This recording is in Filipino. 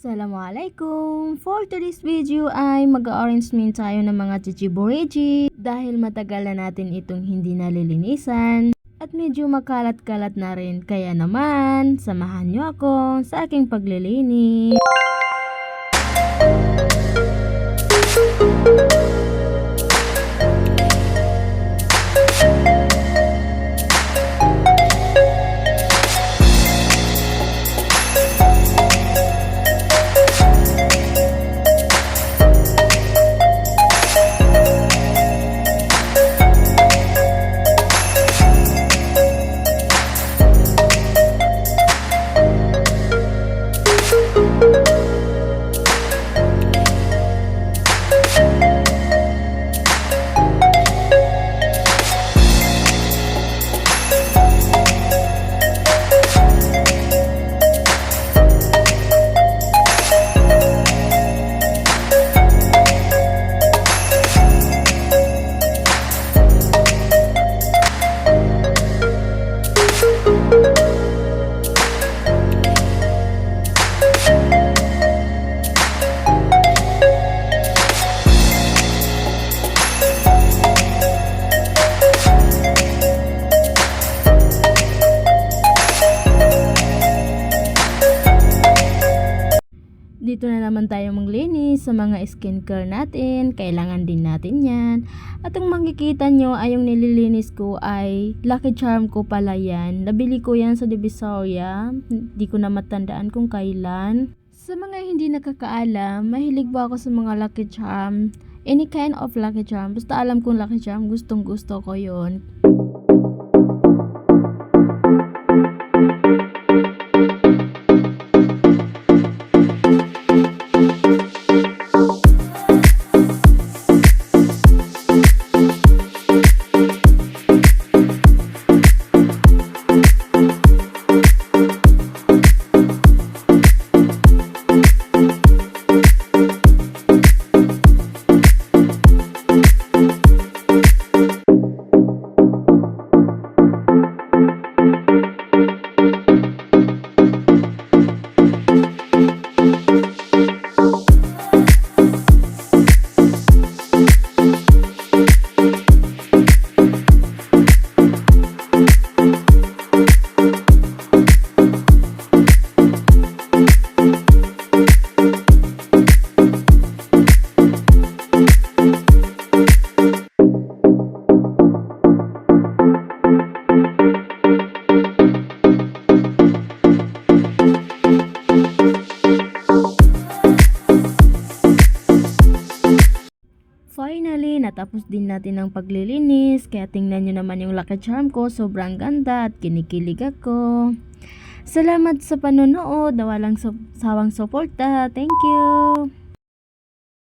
Assalamualaikum! For today's video ay mag-arrangement tayo ng mga chichibureji dahil matagal na natin itong hindi nalilinisan at medyo makalat-kalat na rin. Kaya naman, samahan nyo ako sa aking paglilinis. Dito na naman tayo maglinis sa mga skincare natin. Kailangan din natin yan. At ang makikita nyo ay yung nililinis ko ay Lucky Charm ko pala yan. Nabili ko yan sa Divisoria. Hindi ko na matandaan kung kailan. Sa mga hindi nakakaalam, mahilig ba ako sa mga Lucky Charm? Any kind of Lucky Charm. Basta alam kong Lucky Charm, gustong gusto ko yon. Finally, natapos din natin ang paglilinis. Kaya tingnan nyo naman yung Lucky Charm ko. Sobrang ganda at kinikilig ako. Salamat sa panonood. Walang sawang suporta. Thank you!